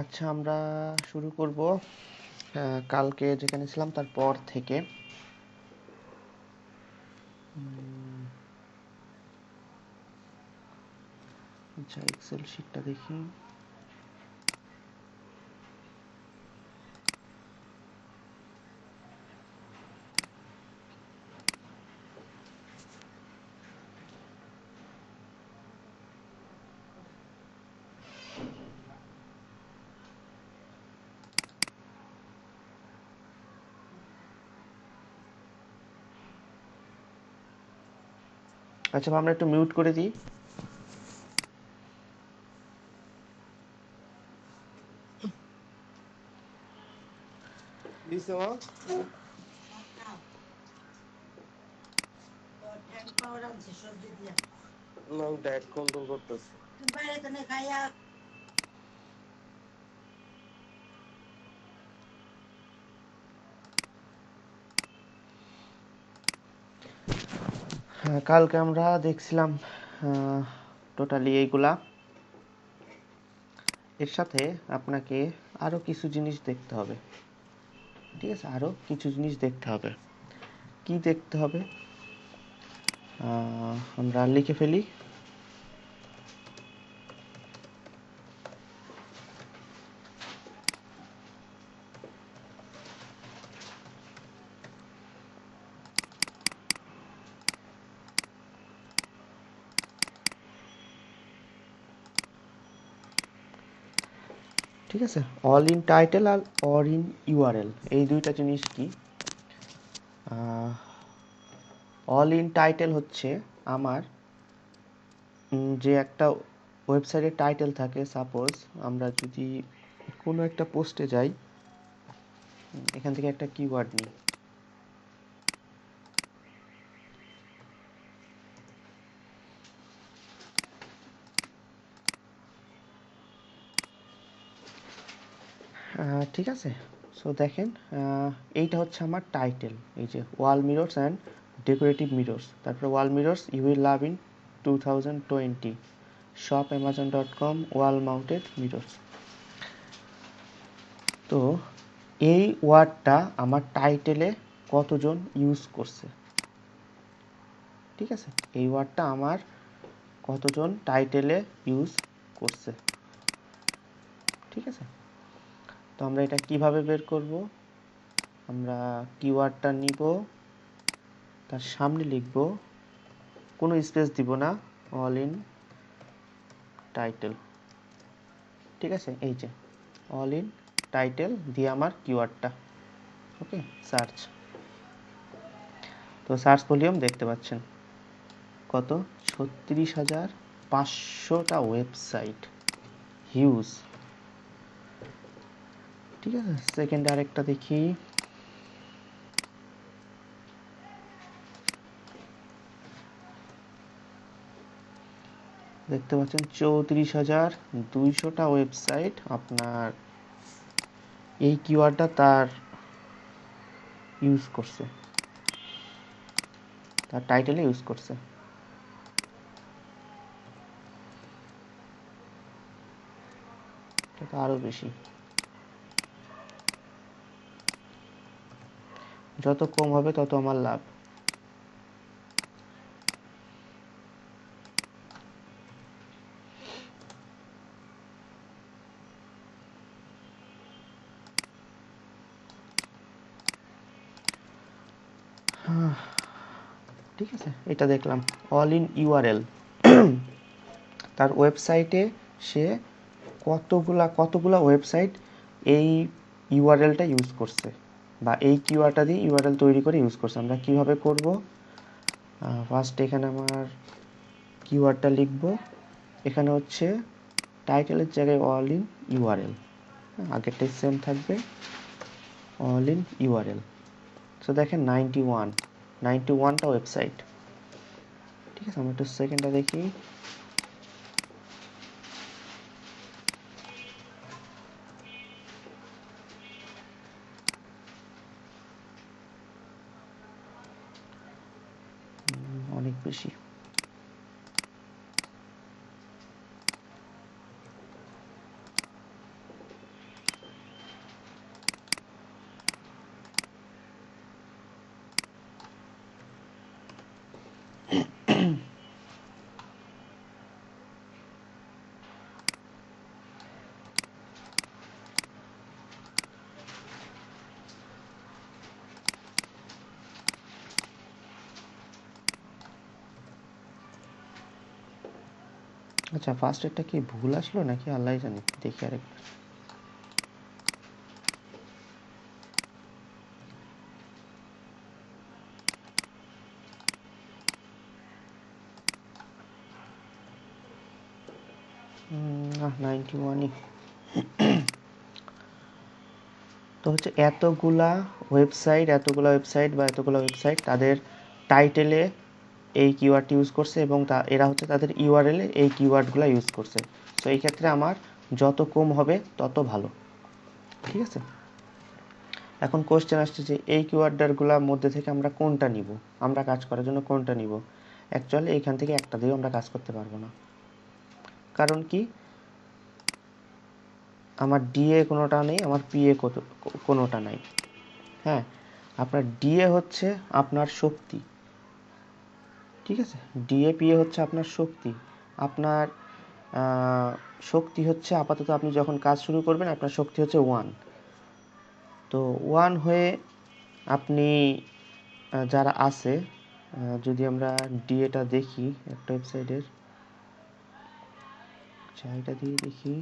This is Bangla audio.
আচ্ছা, আমরা শুরু করব কালকে যেখানে ছিলাম তারপর থেকে। আচ্ছা, এক্সেল শিটটা দেখি। আচ্ছা, আমরা একটু মিউট করে দিই। ডায়েট কন্ট্রোল করতেছি। কালকে আমরা দেখছিলাম টোটালি এইগুলা। এর সাথে আপনাকে আরো কিছু জিনিস দেখতে হবে। ঠিক আছে, আরো কিছু জিনিস দেখতে হবে। কি দেখতে হবে আমরা লিখে ফেলি। ঠিক আছে, অল ইন টাইটেল আর অল ইন ইউআরএল, এই দুইটা জিনিস কি? অল ইন টাইটেল হচ্ছে আমার যে একটা ওয়েবসাইটের টাইটেল থাকে। সাপোজ আমরা যদি কোনো একটা পোস্টে যাই, এখান থেকে একটা কিওয়ার্ড নিই। ঠিক আছে, সো দেখেন, এইটা হচ্ছে আমার টাইটেল। এই যে wall mirrors and decorative mirrors, তারপরে wall mirrors you will love in 2020, shop amazon.com wall mounted mirrors. তো এই ওয়ার্ডটা আমার টাইটেলে কতজন ইউজ করছে? ঠিক আছে, এই ওয়ার্ডটা আমার কতজন টাইটেলে ইউজ করছে? ঠিক আছে, তো আমরা এটা কিভাবে বের করব? আমরা কিওয়ার্ডটা নিব, তার সামনে লিখব, কোনো স্পেস দিব না, অল ইন টাইটেল। ঠিক আছে, এই যে অল ইন টাইটেল দিয়ে আমার কিওয়ার্ডটা। ওকে, সার্চ। তো সার্চ ভলিউম দেখতে পাচ্ছেন কত? 36,500টা ওয়েবসাইট, হিউজ। ঠিক আছে, সেকেন্ড আরেকটা দেখি। দেখতে পাচ্ছেন 34,200টা ওয়েবসাইট আপনার এই কিওয়ার্ডটা তার ইউজ করছে, তার টাইটেলে ইউজ করছে। এটা আরো বেশি। যত কম হবে তত আমার লাভ। ঠিক আছে, এটা দেখলাম অল ইন ইউআরএল। তার ওয়েবসাইটে সে কতগুলা ওয়েবসাইট এই ইউআরএলটা ইউজ করছে, বা এই কিওয়ার্ডটা দিয়ে ইউআরএল তৈরি করে ইউজ করছে। আমরা কিভাবে করব? ফার্স্ট এখানে আমার কিওয়ার্ডটা লিখব। এখানে হচ্ছে টাইটেলের জায়গায় অল ইন ইউআরএল, আগেরটাই সেম থাকবে, অল ইন ইউআরএল। সো দেখেন 91টা ওয়েবসাইট। ঠিক আছে, আমরা একটু সেকেন্ডটা দেখি। অনেক বেশি। আচ্ছা, ফার্স্টেরটা কি ভুল আসলো নাকি আল্লাহ জানে, দেখি আরেকবার। না, 91ই। তো হচ্ছে এতগুলা ওয়েবসাইট তাদের টাইটেলে এই কিওয়ার্ডটি ইউজ করছে এবং এরা হচ্ছে তাদের ইউআরএলে এই কিওয়ার্ডগুলো ইউজ করছে। সো এই ক্ষেত্রে আমার যত কম হবে তত ভালো। ঠিক আছে, এখন কোশ্চেন আসছে যে এই কিওয়ার্ডগুলোর মধ্যে থেকে আমরা কোনটা নিব, আমরা কাজ করার জন্য কোনটা নিব। অ্যাকচুয়ালি এইখান থেকে একটা দিয়েও আমরা কাজ করতে পারবো না। কারণ কি, আমার ডিএ কোনোটা নেই, আমার পিএ কোনোটা নাই। হ্যাঁ, আপনার ডিএ হচ্ছে আপনার শক্তি। ঠিক আছে, ডিএপিএ হচ্ছে আপনার শক্তি। আপনার শক্তি হচ্ছে আপাতত আপনি যখন কাজ শুরু করবেন আপনার শক্তি হচ্ছে 1। তো 1 হয়ে আপনি যারা আছে, যদি আমরা ডিএটা দেখি একটা ওয়েবসাইটের, আচ্ছা এটা দিয়ে দেখি।